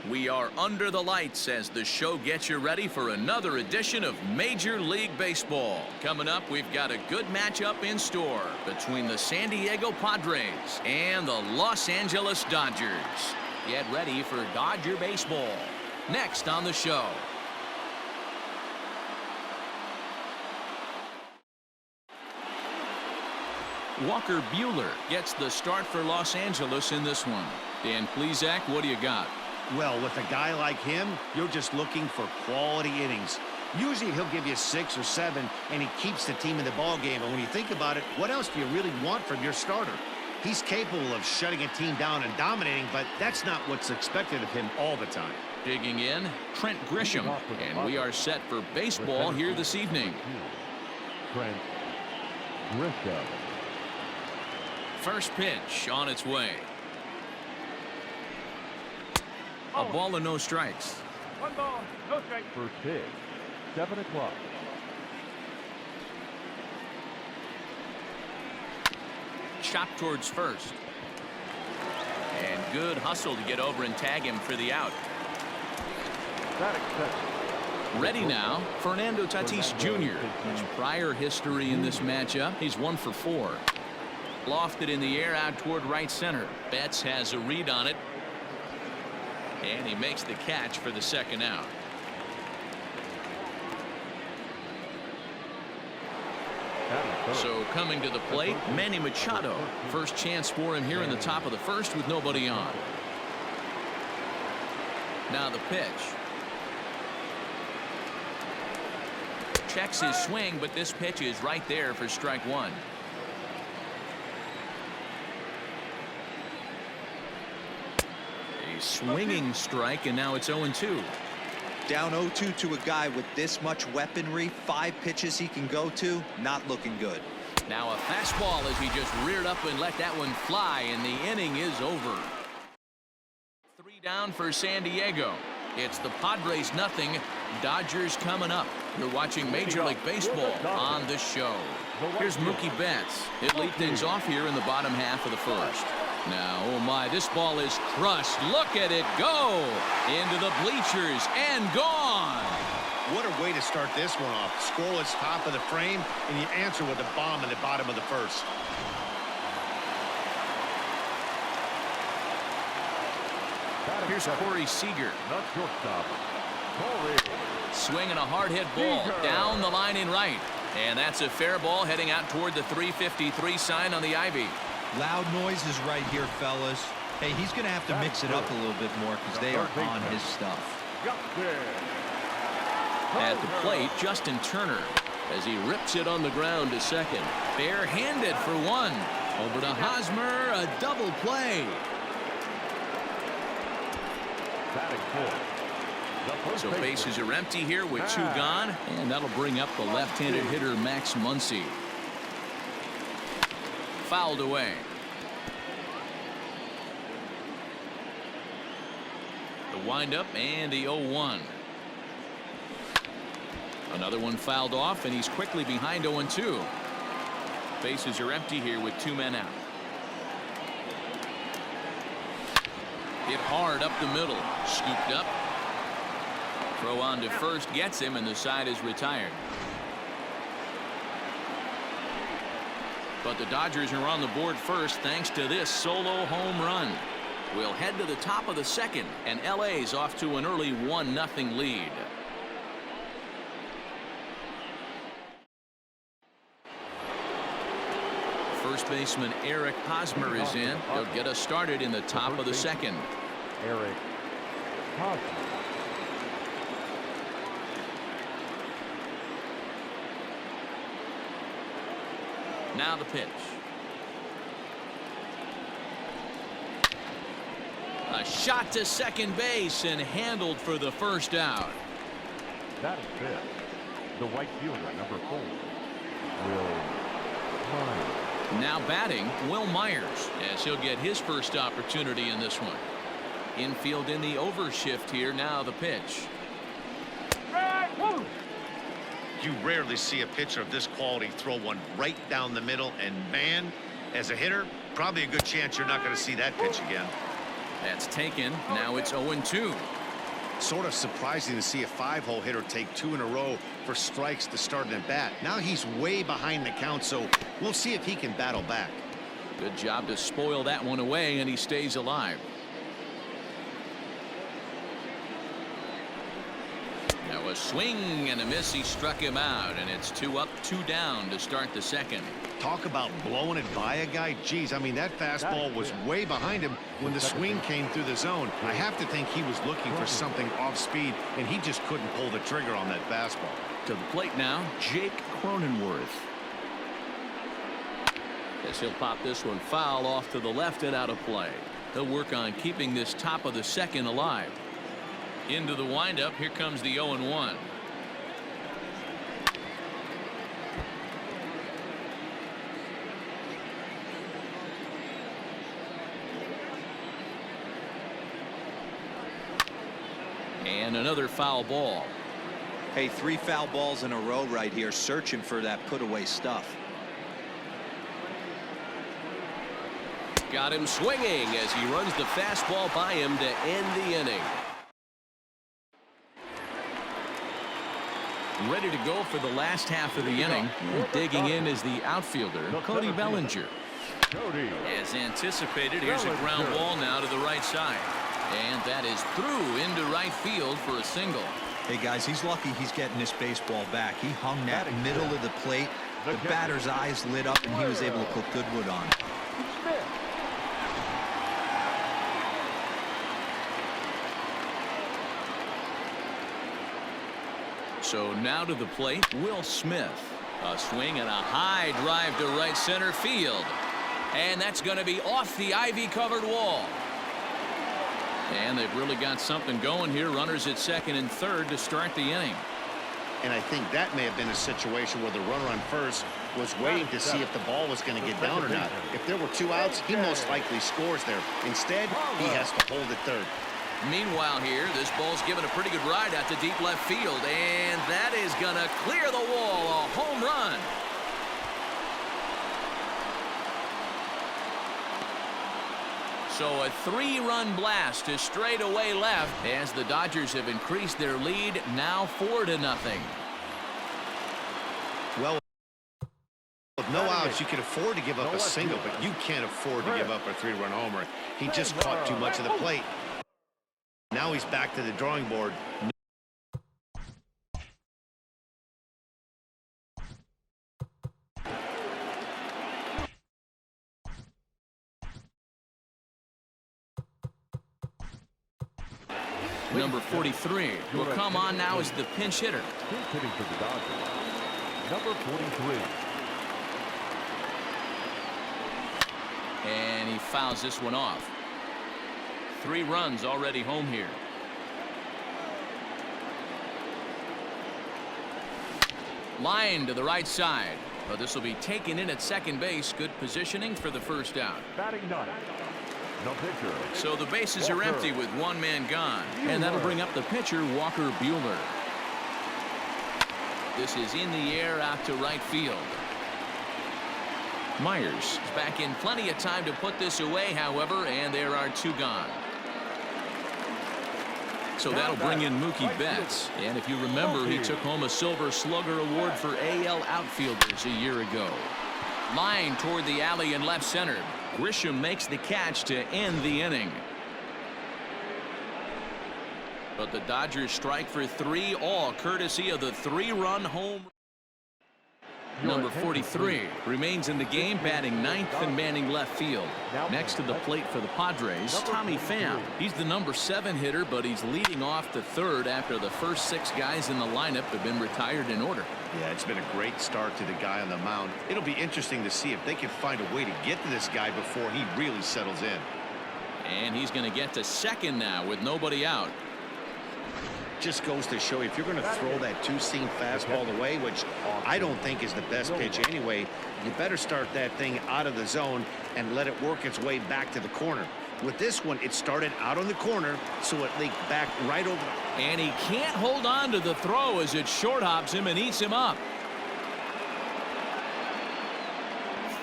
We are under the lights as the show gets you ready for another edition of Major League Baseball. Coming up, we've got a good matchup in store between the San Diego Padres and the Los Angeles Dodgers. Get ready for Dodger baseball. Next on the show. Walker Buehler gets the start for Los Angeles in this one. Dan Plesac, what do you got? Well, with a guy like him, you're just looking for quality innings. Usually he'll give you 6 or 7, and he keeps the team in the ballgame. And when you think about it, what else do you really want from your starter? He's capable of shutting a team down and dominating, but that's not what's expected of him all the time. Digging in, Trent Grisham, and we are set for baseball here this evening. Trent Grisham. First pitch on its way. A ball and no strikes. 1 ball, no strikes. First pitch, 7 o'clock. Chop towards first. And good hustle to get over and tag him for the out. Ready now, Fernando Tatis Jr. His prior history in this matchup, he's 1 for 4. Lofted in the air out toward right center. Betts has a read on it. And he makes the catch for the second out. So coming to the plate, Manny Machado. First chance for him here in the top of the first with nobody on. Now the pitch. Checks his swing, but this pitch is right there for strike 1. A swinging strike, and now it's 0-2. Down 0-2 to a guy with this much weaponry, 5 pitches he can go to, not looking good. Now a fastball as he just reared up and let that one fly, and the inning is over. 3 down for San Diego. It's the Padres nothing. Dodgers coming up. You're watching Major League Baseball on the show. Here's Mookie Betts. He'll lead things off here in the bottom half of the first. Now, oh my, this ball is crushed. Look at it go into the bleachers and gone. What a way to start this one off. Scoreless top of the frame, and you answer with a bomb in the bottom of the first. Here's Corey Seager. Not shortstop. Swinging a hard hit ball down the line in right. And that's a fair ball heading out toward the 353 sign on the Ivy. Loud noises right here, fellas. Hey, he's going to have to mix it up a little bit more because they are on his stuff. At the plate, Justin Turner as he rips it on the ground to second. Barehanded for 1. Over to Hosmer, a double play. So bases are empty here with 2 gone, and that'll bring up the left-handed hitter Max Muncy. Fouled away. The windup and the 0-1. Another one fouled off, and he's quickly behind 0-2. Bases are empty here with 2 men out. Hit hard up the middle. Scooped up. Throw on to first gets him, and the side is retired. But the Dodgers are on the board first thanks to this solo home run. We'll head to the top of the second, and LA's off to an early 1-0 lead. First baseman Eric Hosmer is in. He'll get us started in the top of the second. Eric Hosmer. Now the pitch. A shot to second base and handled for the first out. That is it. The right fielder, number 4, Will Myers. Now batting, Will Myers, as he'll get his first opportunity in this one. Infield in the overshift here. Now the pitch. You rarely see a pitcher of this quality throw one right down the middle, and man, as a hitter, probably a good chance you're not going to see that pitch again. That's taken. Now it's 0-2. Sort of surprising to see a 5-hole hitter take 2 in a row for strikes to start an at bat. Now he's way behind the count, so we'll see if he can battle back. Good job to spoil that one away, and he stays alive. Now a swing and a miss. He struck him out, and it's 2 up, 2 down to start the second. Talk about blowing it by a guy. Geez, I mean, that fastball was way behind him when the swing came through the zone. I have to think he was looking for something off speed, and he just couldn't pull the trigger on that fastball. To the plate now, Jake Cronenworth. As he'll pop this one foul off to the left and out of play. He'll work on keeping this top of the second alive. Into the windup. Here comes the 0-1. And another foul ball. Hey, 3 foul balls in a row right here, searching for that put away stuff. Got him swinging as he runs the fastball by him to end the inning. Ready to go for the last half of the inning. Digging in is the outfielder, Cody Bellinger. As anticipated, here's a ground ball now to the right side. And that is through into right field for a single. Hey, guys, he's lucky he's getting this baseball back. He hung that middle of the plate. The batter's eyes lit up, and he was able to put Goodwood on. So now to the plate, Will Smith. A swing and a high drive to right center field. And that's going to be off the ivy-covered wall. And they've really got something going here. Runners at second and third to start the inning. And I think that may have been a situation where the runner on first was waiting to see if the ball was going to get down or not. If there were 2 outs, he most likely scores there. Instead, he has to hold at third. Meanwhile here, this ball's given a pretty good ride out to deep left field, and that is going to clear the wall. A home run. So a 3-run blast to straightaway left as the Dodgers have increased their lead, now 4-0. Well, with no outs, you can afford to give up a single, but you can't afford to give up a 3-run homer. He just caught too much of the plate. Now he's back to the drawing board. Number 43 will come on now as the pinch hitter. Hitting for the Dodgers, number 43. And he fouls this one off. 3 runs already home here. Line to the right side, but this will be taken in at second base. Good positioning for the first out. Batting 9. No pitcher. So the bases are empty with 1 man gone, and that'll bring up the pitcher, Walker Buehler. This is in the air out to right field. Myers is back in plenty of time to put this away, however, and there are 2 gone. So that'll bring in Mookie Betts. And if you remember, he took home a Silver Slugger Award for AL outfielders a year ago. Line toward the alley in left center. Grisham makes the catch to end the inning. But the Dodgers strike for 3, all courtesy of the 3-run home. Number 43 remains in the game, batting 9th and manning left field. Next to the plate for the Padres, Tommy Pham. He's the number 7 hitter, but he's leading off the 3rd after the first 6 guys in the lineup have been retired in order. Yeah, it's been a great start to the guy on the mound. It'll be interesting to see if they can find a way to get to this guy before he really settles in. And he's going to get to second now with nobody out. Just goes to show you, if you're going to throw that 2-seam fastball away, which I don't think is the best pitch anyway, you better start that thing out of the zone and let it work its way back to the corner. With this one, it started out on the corner, so it leaked back right over. And he can't hold on to the throw as it short hops him and eats him up.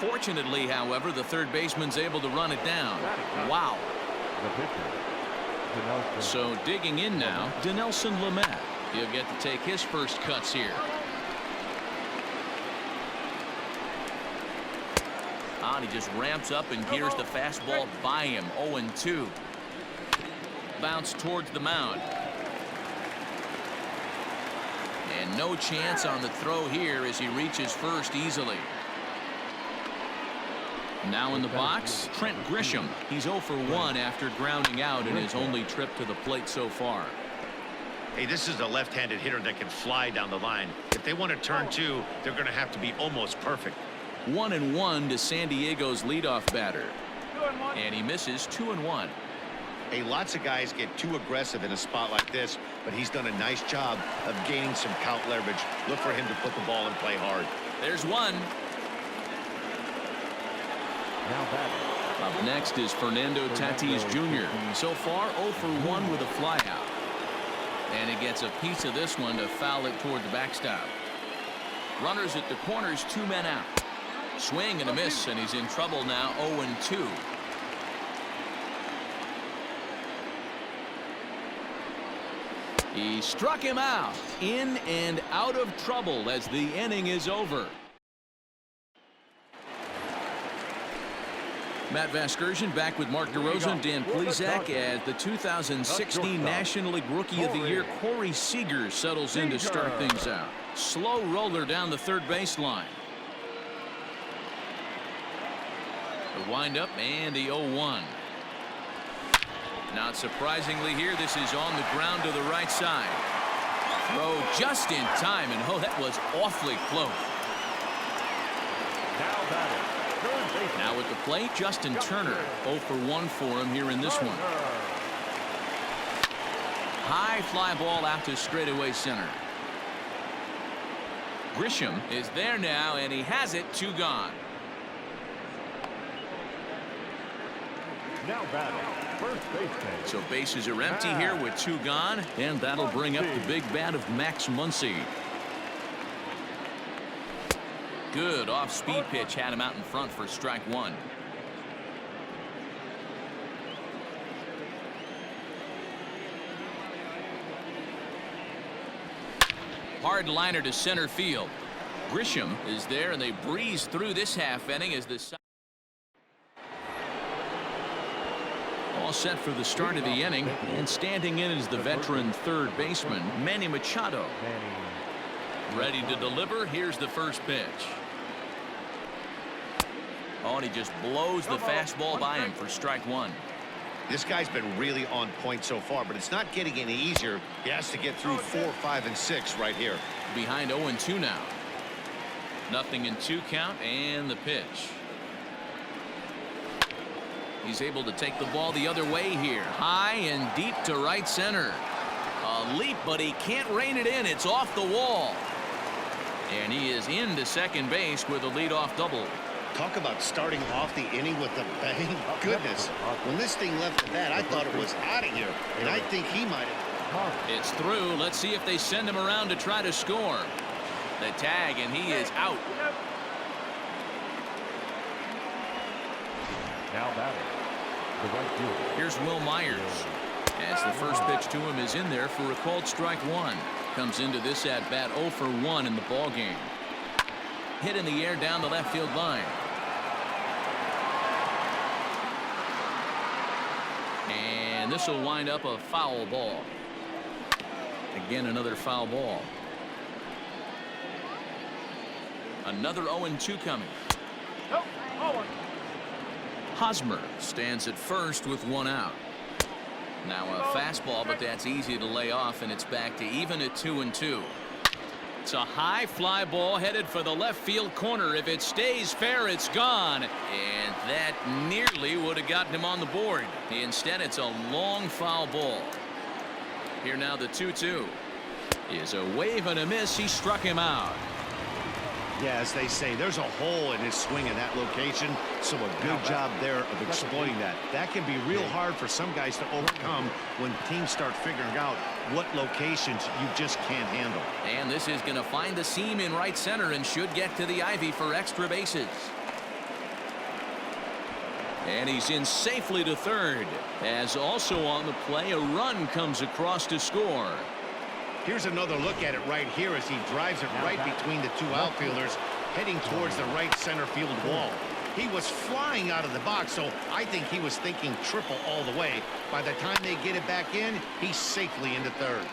Fortunately, however, the third baseman's able to run it down. Wow. The pitcher, Dinelson. So digging in now, Dinelson Lamet. He'll get to take his first cuts here. And he just ramps up and gears the fastball by him. 0-2. Bounce towards the mound. And no chance on the throw here as he reaches first easily. Now in the box, Trent Grisham. He's 0 for 1 after grounding out in his only trip to the plate so far. Hey, this is a left-handed hitter that can fly down the line. If they want to turn two, they're going to have to be almost perfect. 1-1 to San Diego's leadoff batter. And he misses 2-1. Hey, lots of guys get too aggressive in a spot like this, but he's done a nice job of gaining some count leverage. Look for him to put the ball and play hard. There's one. Now batting. Up next is Fernando Tatis Jr. So far 0 for 1 with a flyout. And he gets a piece of this one to foul it toward the backstop. Runners at the corners, 2 men out. Swing and a miss, and he's in trouble now. 0-2. He struck him out. In and out of trouble as the inning is over. Matt Vasgersian back with Mark DeRosa and Dan Plesac as the 2016 National League Rookie of the Year Corey Seager settles in to start things out. Slow roller down the third baseline. The windup and the 0-1. Not surprisingly here, this is on the ground to the right side. Throw just in time, and oh, that was awfully close. Now batting. Now at the plate, Justin Turner. 0 for 1 for him here in this one. High fly ball out to straightaway center. Grisham is there now, and he has it. 2 gone. Now batting. First baseman. So bases are empty here with 2 gone, and that'll bring up the big bat of Max Muncy. Good off-speed pitch had him out in front for strike 1. Hard liner to center field. Grisham is there, and they breeze through this half inning as the all set for the start of the inning, and standing in is the veteran third baseman Manny Machado. Ready to deliver. Here's the first pitch. Oh, and he just blows the fastball by him for strike 1. This guy's been really on point so far, but it's not getting any easier. He has to get through 4, 5, and 6 right here. Behind 0-2 now. 0-2 count, and the pitch. He's able to take the ball the other way here. High and deep to right center. A leap, but he can't rein it in. It's off the wall. And he is into second base with a leadoff double. Talk about starting off the inning with a bang. Goodness. When this thing left the bat, I thought it was out of here. And I think he might have. It's through. Let's see if they send him around to try to score. The tag, and he is out. Now batting. The right fielder. Here's Will Myers. As the first pitch to him is in there for a called strike 1. Comes into this at bat 0 for 1 in the ball game. Hit in the air down the left field line. And this will wind up a foul ball. Again, another foul ball. Another 0-2 coming. Hosmer stands at first with 1 out. Now a fastball, but that's easy to lay off, and it's back to even at 2-2. It's a high fly ball headed for the left field corner. If it stays fair, it's gone. And that nearly would have gotten him on the board. Instead, it's a long foul ball. Here now the 2-2 is a wave and a miss. He struck him out. Yeah, as they say, there's a hole in his swing in that location, so a good job there of exploiting that. That can be real hard for some guys to overcome when teams start figuring out what locations you just can't handle. And this is going to find the seam in right center and should get to the ivy for extra bases. And he's in safely to third. As also on the play, a run comes across to score. Here's another look at it right here as he drives it right between the two outfielders, heading towards the right center field wall. He was flying out of the box, so I think he was thinking triple all the way. By the time they get it back in, he's safely into third.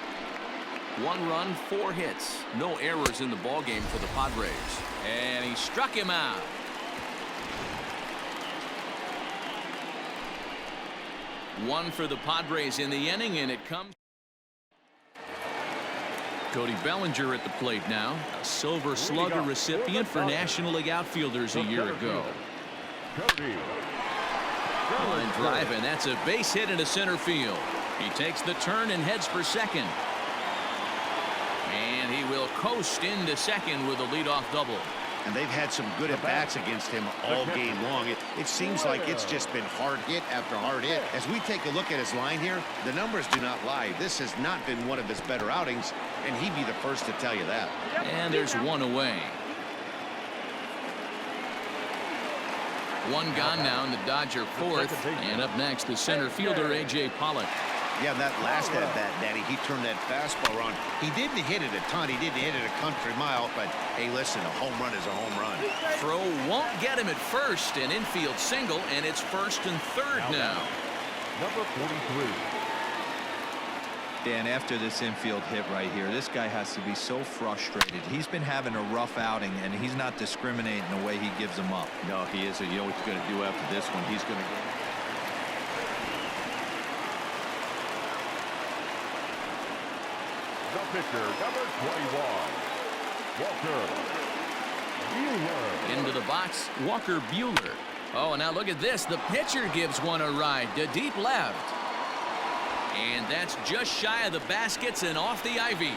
1 run, 4 hits. No errors in the ballgame for the Padres. And he struck him out. One for the Padres in the inning, and it comes. Cody Bellinger at the plate now. A Silver Slugger recipient for National League outfielders a year ago. Line drive, and that's a base hit into center field. He takes the turn and heads for second. And he will coast into second with a leadoff double. And they've had some good at-bats against him all game long. It seems like it's just been hard hit after hard hit. As we take a look at his line here, the numbers do not lie. This has not been one of his better outings, and he'd be the first to tell you that. And there's one away. One gone now in the Dodger fourth. And up next, the center fielder, A.J. Pollock. Yeah, that last at-bat, Daddy, he turned that fastball around. He didn't hit it a ton. He didn't hit it a country mile. But, hey, listen, a home run is a home run. Throw won't get him at first. An infield single, and it's first and third now. Number 43. Dan, after this infield hit right here, this guy has to be so frustrated. He's been having a rough outing, and he's not discriminating the way he gives them up. No, he isn't. You know what he's going to do after this one? He's going to get... The pitcher, number 21, Walker Buehler. Into the box, Walker Buehler. Oh, and now look at this. The pitcher gives one a ride to deep left. And that's just shy of the baskets and off the ivy.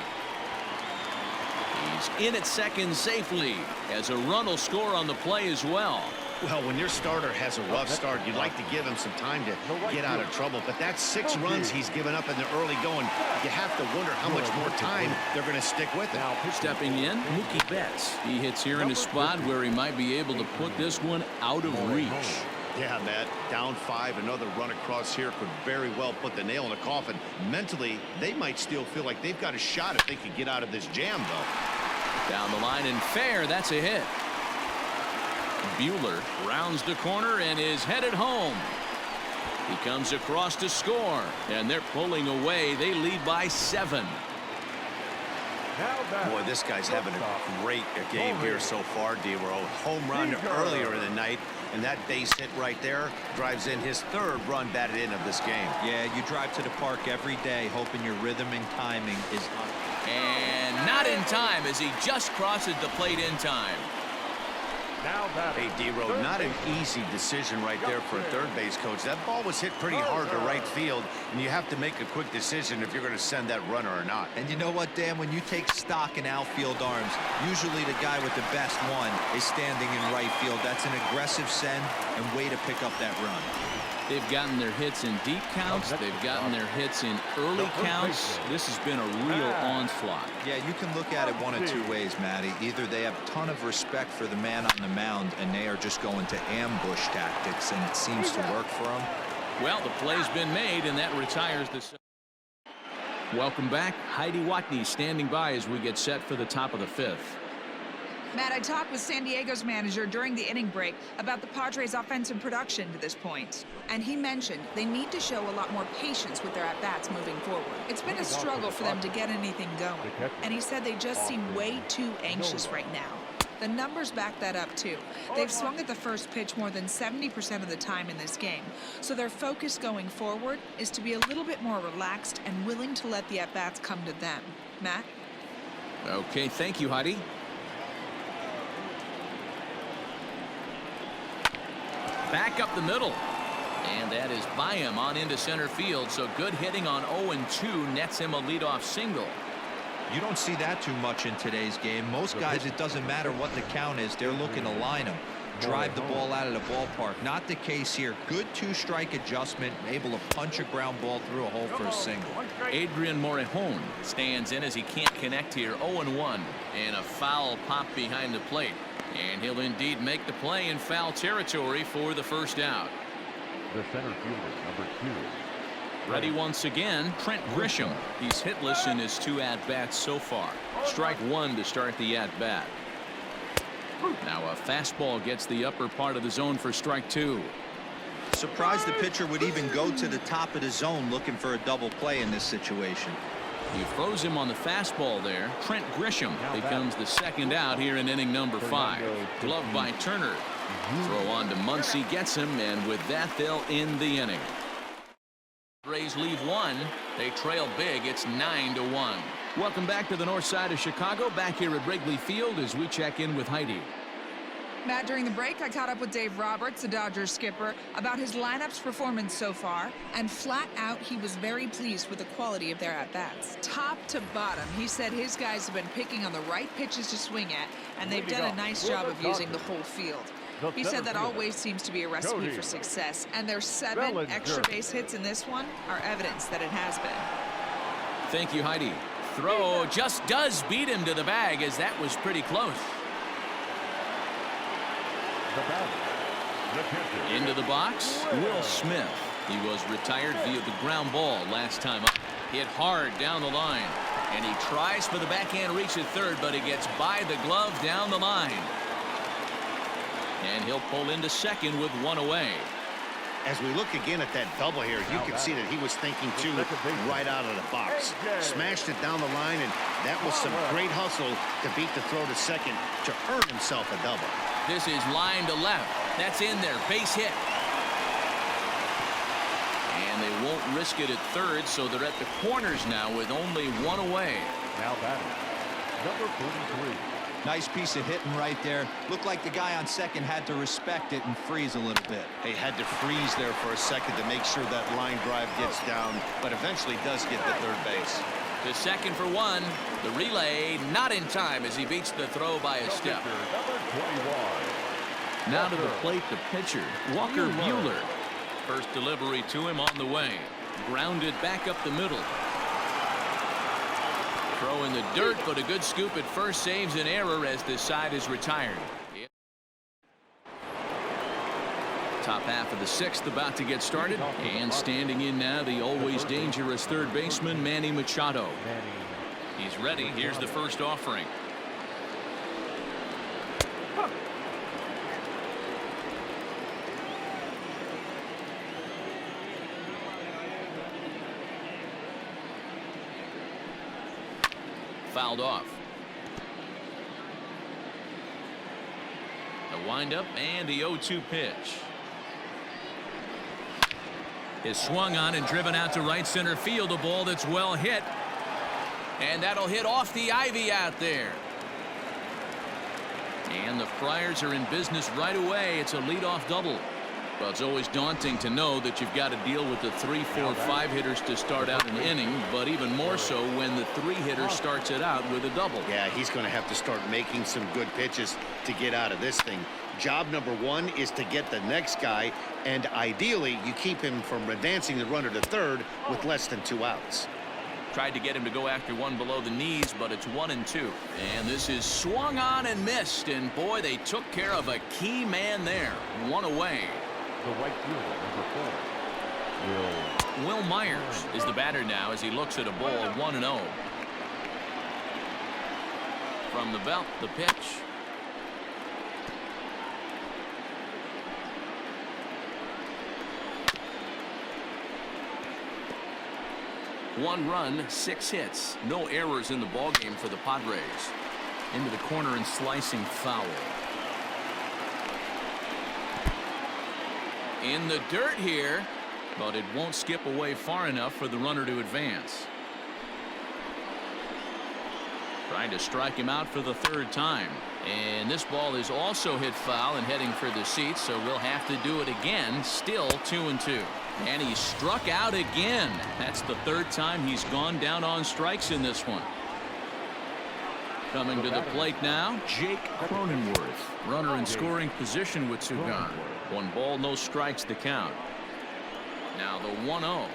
He's in at second safely, as a run will score on the play as well. Well, when your starter has a rough start, you'd like to give him some time to get out of trouble. But that's 6 runs he's given up in the early going. You have to wonder how much more time they're going to stick with him. Stepping in, Mookie Betts. He hits here in a spot where he might be able to put this one out of reach. Yeah, Matt, down 5, another run across here could very well put the nail in the coffin. Mentally, they might still feel like they've got a shot if they could get out of this jam, though. Down the line and fair, that's a hit. Buehler rounds the corner and is headed home. He comes across to score, and they're pulling away. They lead by 7. Boy, this guy's having a great game here so far, D-Row. Home run earlier in the night, and that base hit right there drives in his 3rd run batted in of this game. Yeah, you drive to the park every day hoping your rhythm and timing is up. And not in time as he just crosses the plate in time. Hey, D-Row, not an easy decision right there for a third base coach. That ball was hit pretty hard to right field, and you have to make a quick decision if you're going to send that runner or not. And you know what, Dan? When you take stock in outfield arms, usually the guy with the best one is standing in right field. That's an aggressive send and way to pick up that run. They've gotten their hits in deep counts. They've gotten their hits in early counts. This has been a real onslaught. Yeah, you can look at it one of 2 ways, Matty. Either they have a ton of respect for the man on the mound, and they are just going to ambush tactics, and it seems to work for them. Well, the play's been made, and that retires the... Welcome back. Heidi Watney standing by as we get set for the top of the 5th. Matt, I talked with San Diego's manager during the inning break about the Padres' offensive production to this point. And he mentioned they need to show a lot more patience with their at-bats moving forward. It's been a struggle for them to get anything going. And he said they just seem way too anxious right now. The numbers back that up, too. They've swung at the first pitch more than 70% of the time in this game. So their focus going forward is to be a little bit more relaxed and willing to let the at-bats come to them. Matt? Okay, thank you, Heidi. Back up the middle. And that is by him on into center field. So good hitting on 0-2 nets him a leadoff single. You don't see that too much in today's game. Most guys, it doesn't matter what the count is. They're looking to line them, drive the ball out of the ballpark. Not the case here. Good 2-strike adjustment, able to punch a ground ball through a hole for a single. Adrian Morejon stands in as he can't connect here. 0-1 and a foul pop behind the plate. And he'll indeed make the play in foul territory for the first out. The center fielder, number 2. Ready once again, Trent Grisham. He's hitless in his 2 at-bats so far. Strike 1 to start the at-bat. Now a fastball gets the upper part of the zone for strike 2. Surprised the pitcher would even go to the top of the zone looking for a double play in this situation. He froze him on the fastball there. Trent Grisham becomes the second out here in inning number 5. Glove by Turner. Throw on to Muncy, gets him, and with that they'll end the inning. Rays leave 1. They trail big. It's 9-1. Welcome back to the north side of Chicago. Back here at Wrigley Field as we check in with Heidi. Matt, during the break, I caught up with Dave Roberts, the Dodgers skipper, about his lineup's performance so far, and flat out, he was very pleased with the quality of their at-bats. Top to bottom, he said his guys have been picking on the right pitches to swing at, and they've done a nice job of using the whole field. He said that always seems to be a recipe for success, and their 7 extra base hits in this one are evidence that it has been. Thank you, Heidi. Throw just does beat him to the bag, as that was pretty close. Into the box, Will Smith. He was retired via the ground ball last time up. Hit hard down the line, and he tries for the backhand reach at third, but he gets by the glove down the line. And he'll pull into second with 1 away. As we look again at that double here, you can see that he was thinking too right out of the box. Smashed it down the line, and that was some great hustle to beat the throw to second to earn himself a double. This is line to left. That's in there. Base hit. And they won't risk it at third, so they're at the corners now with only 1 away. Now batting, number 43. Nice piece of hitting right there. Looked like the guy on second had to respect it and freeze a little bit. They had to freeze there for a second to make sure that line drive gets down, but eventually does get to third base. To second for 1. The relay not in time as he beats the throw by a step. Number 21. Now to the plate, the pitcher, Walker Buehler. First delivery to him on the way. Grounded back up the middle. Throw in the dirt, but a good scoop at first saves an error as this side is retired. Top half of the 6th about to get started, and standing in now the always dangerous third baseman Manny Machado. He's ready. Here's the first offering. Fouled off. The windup and the 0-2 pitch. Is swung on and driven out to right center field. A ball that's well hit. And that'll hit off the ivy out there. And the Friars are in business right away. It's a leadoff double. Well, it's always daunting to know that you've got to deal with the 3, 4, 5 hitters to start out an inning, but even more so when the 3 hitter starts it out with a double. Yeah, he's going to have to start making some good pitches to get out of this thing. Job number 1 is to get the next guy, and ideally you keep him from advancing the runner to third with less than 2 outs. Tried to get him to go after one below the knees, but it's 1-2. And this is swung on and missed, and boy, they took care of a key man there. 1 away. The right fielder, number 4. Will Myers is the batter now as he looks at a ball 1-0. From the belt, the pitch. One run, 6 hits. No errors in the ballgame for the Padres. Into the corner and slicing foul. In the dirt here, but it won't skip away far enough for the runner to advance. Trying to strike him out for the 3rd time. And this ball is also hit foul and heading for the seats, so we'll have to do it again. Still 2-2. And he struck out again. That's the 3rd time he's gone down on strikes in this one. Coming to the plate now, Jake Cronenworth. Runner in scoring position with 2 gone. 1 ball, no strikes to count. Now the 1-0.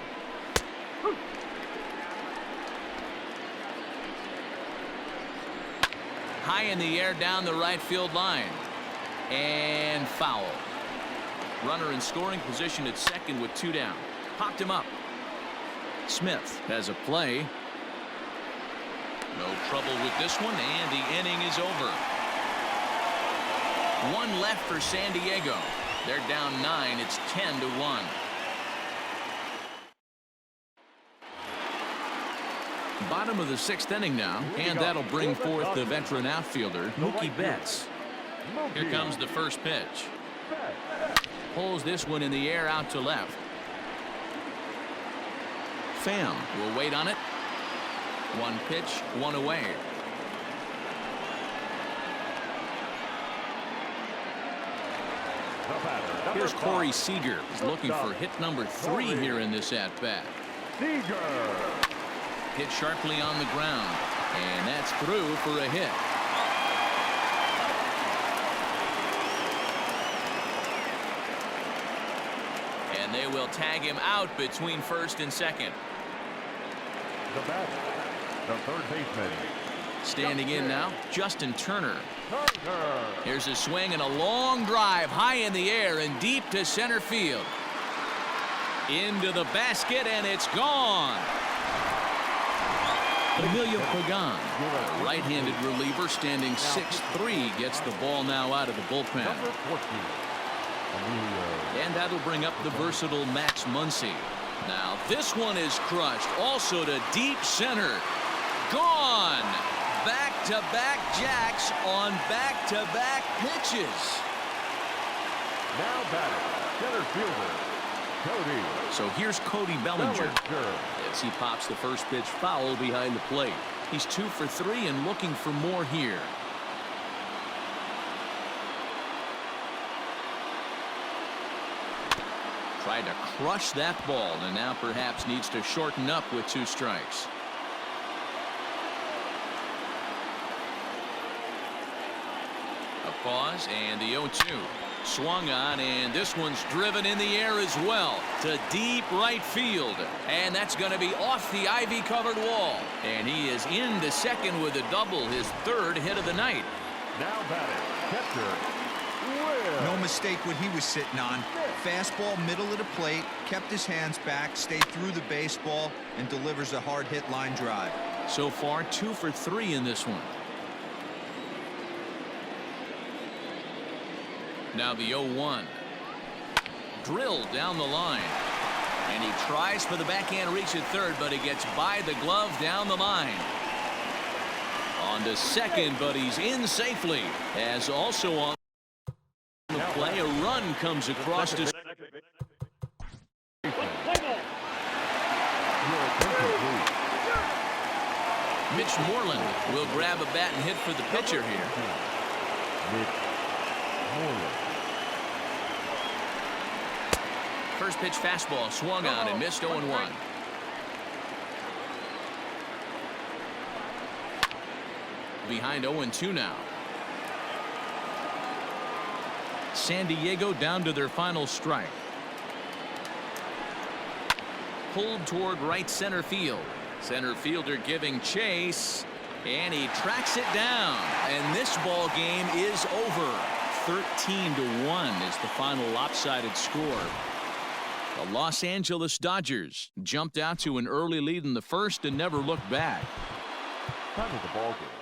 High in the air down the right field line. And foul. Runner in scoring position at second with 2 down. Popped him up. Smith has a play. No trouble with this one, and the inning is over. 1 left for San Diego. They're down 9. It's 10-1. Bottom of the 6th inning now, and that'll bring forth the veteran outfielder, Mookie Betts. Here comes the first pitch. Pulls this one in the air out to left. Pham will wait on it. 1 pitch, 1 away. Here's Corey Seager. He's looking for hit number 3 here in this at-bat. Hit sharply on the ground, and that's through for a hit. And they will tag him out between first and second. The batter, the third baseman. Standing in now, Justin Turner. Here's a swing and a long drive high in the air and deep to center field. Into the basket, and it's gone. Emilio Pagan, a right-handed reliever standing 6'3", gets the ball now out of the bullpen. And that'll bring up the versatile Max Muncy. Now this one is crushed, also to deep center. Gone. Back-to-back jacks on back-to-back pitches. Now batting, center fielder, Cody. So here's Cody Bellinger. As he pops the first pitch foul behind the plate. He's 2 for 3 and looking for more here. Tried to crush that ball, and now perhaps needs to shorten up with 2 strikes. A pause, and the 0-2. Swung on, and this one's driven in the air as well to deep right field, and that's going to be off the ivy-covered wall, and he is into second with a double, his 3rd hit of the night. Now batting, catcher, Will. No mistake what he was sitting on. Fastball middle of the plate, kept his hands back, stayed through the baseball, and delivers a hard hit line drive. So far 2 for 3 in this one. Now the 0-1. Drilled down the line. And he tries for the backhand reach at third, but he gets by the glove down the line. On to second, but he's in safely. As also on the play, a run comes across to... Mitch Moreland will grab a bat and hit for the pitcher here. First pitch fastball swung on and missed 0-1. Behind 0-2 now. San Diego down to their final strike. Pulled toward right center field. Center fielder giving chase, and he tracks it down, and this ball game is over. 13-1 is the final lopsided score. The Los Angeles Dodgers jumped out to an early lead in the first and never looked back. Time of the ball game.